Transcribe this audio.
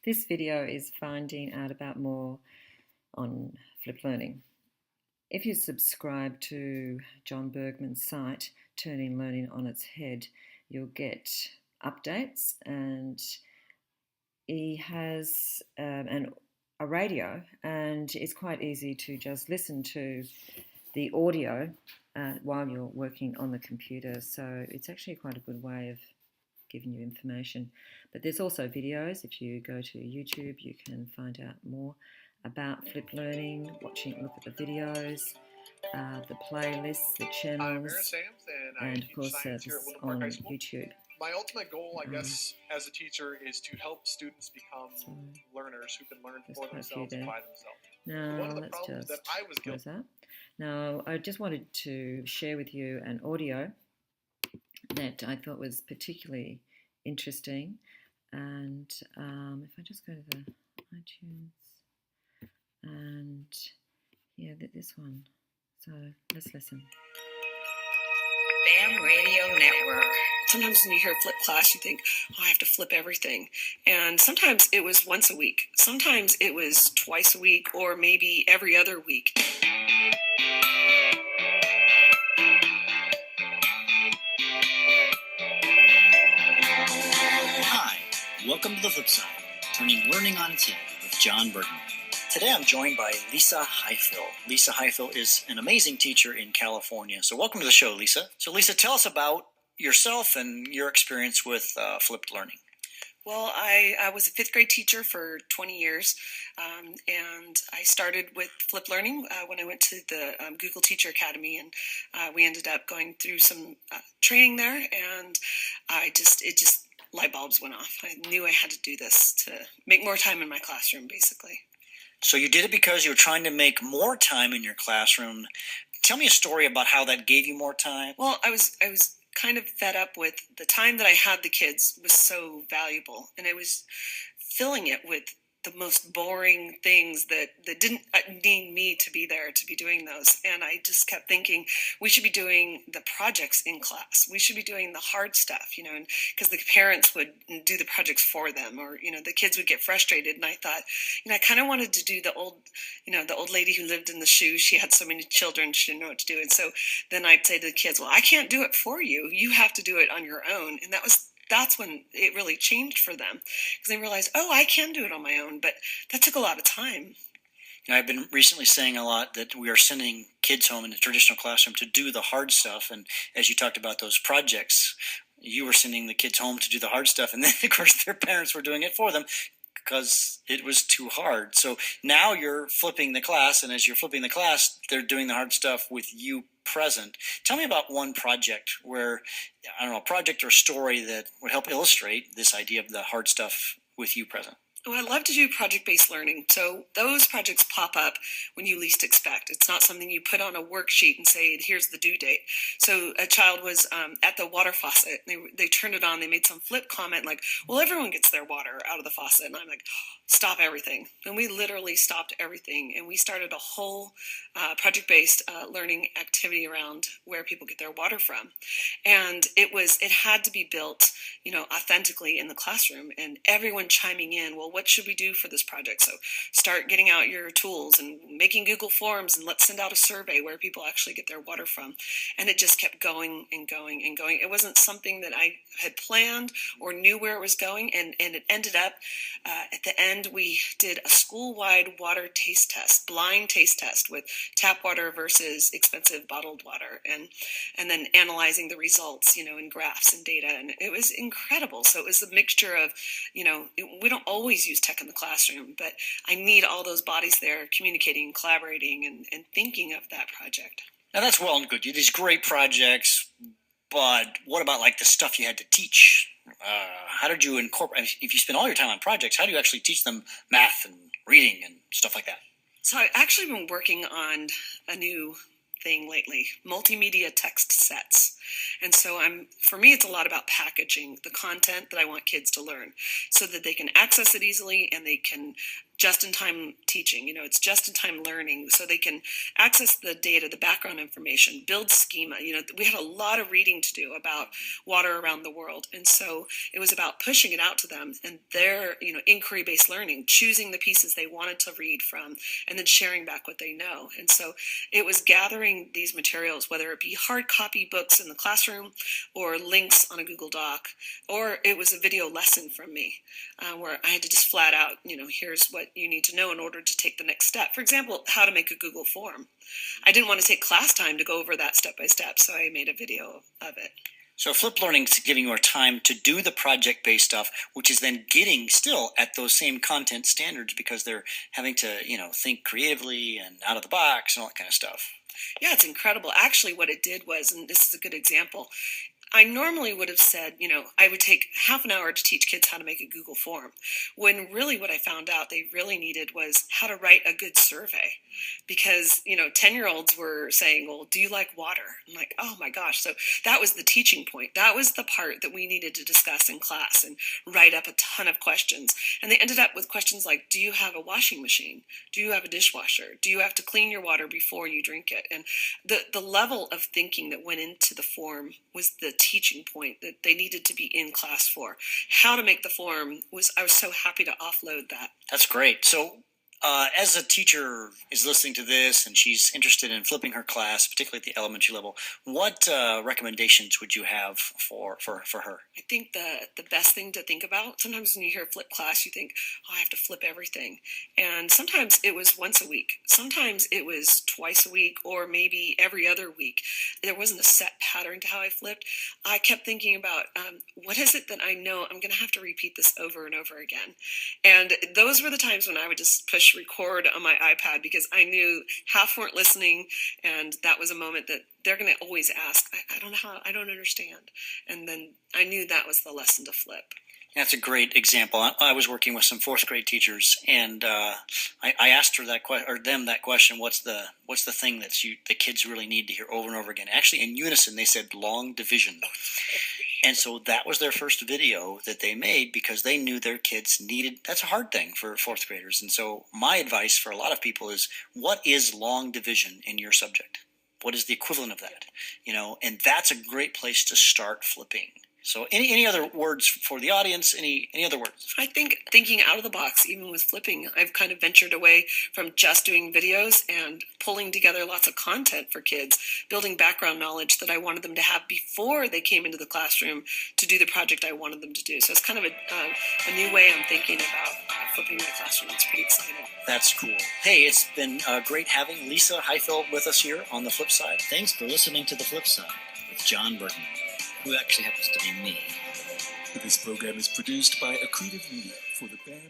This video is finding out about more on flipped learning. If you subscribe to John Bergman's site, Turning Learning on Its Head, you'll get updates, and he has a radio, and it's quite easy to just listen to the audio while you're working on the computer. So it's actually quite a good way of giving you information. But there's also videos. If you go to YouTube, you can find out more about flipped learning, look at the videos, the playlists, the channels, and of course this on YouTube. My ultimate goal, I guess, as a teacher is to help students become learners who can learn for themselves and by themselves. Now, one of the problems that I was guilty of. Now, I just wanted to share with you an audio that I thought was particularly interesting. And if I just go to the iTunes, and yeah, this one. So let's listen. BAM Radio Network. Sometimes when you hear flip class, you think, oh, I have to flip everything. And sometimes it was once a week. Sometimes it was twice a week, or maybe every other week. Hi, welcome to The Flip Side, Turning Learning on Its Head with John Bergman. Today I'm joined by Lisa Highfill. Lisa Highfill is an amazing teacher in California. So welcome to the show, Lisa. So Lisa, tell us about yourself and your experience with flipped learning. Well, I was a fifth grade teacher for 20 years, and I started with flipped learning when I went to the Google Teacher Academy, and we ended up going through some training there, and light bulbs went off. I knew I had to do this to make more time in my classroom, basically. So you did it because you were trying to make more time in your classroom. Tell me a story about how that gave you more time. Well, I was kind of fed up with the time that I had the kids was so valuable, and I was filling it with the most boring things that didn't need me to be there to be doing those. And I just kept thinking we should be doing the projects in class. We should be doing the hard stuff, and because the parents would do the projects for them, or, the kids would get frustrated. And I thought, I kind of wanted to do the old lady who lived in the shoes. She had so many children, she didn't know what to do. And so then I'd say to the kids, well, I can't do it for you. You have to do it on your own. And that's when it really changed for them, because they realized, oh, I can do it on my own, but that took a lot of time. I've been recently saying a lot that we are sending kids home in the traditional classroom to do the hard stuff, and as you talked about those projects, you were sending the kids home to do the hard stuff, and then of course their parents were doing it for them because it was too hard. So now you're flipping the class, and as you're flipping the class, they're doing the hard stuff with you present. Tell me about one project where, a project or story that would help illustrate this idea of the hard stuff with you present. Well, I love to do project-based learning. So those projects pop up when you least expect. It's not something you put on a worksheet and say, here's the due date. So a child was at the water faucet. They turned it on. They made some flip comment like, well, everyone gets their water out of the faucet. And I'm like, stop everything. And we literally stopped everything. And we started a whole project-based learning activity around where people get their water from. And it had to be built, authentically in the classroom, and everyone chiming in, well, what should we do for this project? So start getting out your tools and making Google Forms, and let's send out a survey where people actually get their water from. And it just kept going and going and going. It wasn't something that I had planned or knew where it was going. And it ended up, at the end, we did a school-wide water taste test, blind taste test with tap water versus expensive bottled water, and then analyzing the results, in graphs and data. And it was incredible. So it was a mixture of, we don't always use tech in the classroom, but I need all those bodies there communicating, collaborating, and thinking of that project. Now that's well and good. You do these great projects, but what about like the stuff you had to teach? How did you incorporate, if you spend all your time on projects, how do you actually teach them math and reading and stuff like that? So I've actually been working on a new thing lately, multimedia text sets. And so for me, it's a lot about packaging the content that I want kids to learn so that they can access it easily and they can just-in-time teaching, it's just-in-time learning, so they can access the data, the background information, build schema. We had a lot of reading to do about water around the world, and so it was about pushing it out to them and their, inquiry-based learning, choosing the pieces they wanted to read from, and then sharing back what they know. And so it was gathering these materials, whether it be hard copy books in the classroom or links on a Google Doc, or it was a video lesson from me where I had to just flat out, here's what you need to know in order to take the next step. For example, how to make a Google form. I didn't want to take class time to go over that step by step, so I made a video of it. So flipped learning is giving you time to do the project-based stuff, which is then getting still at those same content standards because they're having to, think creatively and out of the box and all that kind of stuff. Yeah, it's incredible. Actually, what it did was, and this is a good example, I normally would have said, I would take half an hour to teach kids how to make a Google form, when really what I found out they really needed was how to write a good survey. Because, 10-year-olds were saying, well, do you like water? I'm like, oh my gosh. So that was the teaching point. That was the part that we needed to discuss in class and write up a ton of questions. And they ended up with questions like, do you have a washing machine? Do you have a dishwasher? Do you have to clean your water before you drink it? And the level of thinking that went into the form was the teaching point that they needed to be in class for. How to make the form I was so happy to offload that. That's great. So as a teacher is listening to this and she's interested in flipping her class, particularly at the elementary level, what recommendations would you have for her? I think the best thing to think about, sometimes when you hear flip class, you think, oh, I have to flip everything. And sometimes it was once a week. Sometimes it was twice a week or maybe every other week. There wasn't a set pattern to how I flipped. I kept thinking about what is it that I know I'm going to have to repeat this over and over again. And those were the times when I would just push record on my iPad because I knew half weren't listening, and that was a moment that they're going to always ask, I don't know how, I don't understand. And then I knew that was the lesson to flip. That's a great example. I was working with some fourth grade teachers, and I asked her that question. What's the thing that the kids really need to hear over and over again? Actually, in unison, they said long division. And so that was their first video that they made because they knew their kids needed. That's a hard thing for fourth graders. And so my advice for a lot of people is, what is long division in your subject? What is the equivalent of that? And that's a great place to start flipping. So any other words for the audience? Any other words? I think thinking out of the box, even with flipping, I've kind of ventured away from just doing videos and pulling together lots of content for kids, building background knowledge that I wanted them to have before they came into the classroom to do the project I wanted them to do. So it's kind of a new way I'm thinking about flipping my classroom. It's pretty exciting. That's cool. Hey, it's been great having Lisa Heifeld with us here on The Flip Side. Thanks for listening to The Flip Side with John Burton, who actually happens to be me. This program is produced by Accretive Media for the BAM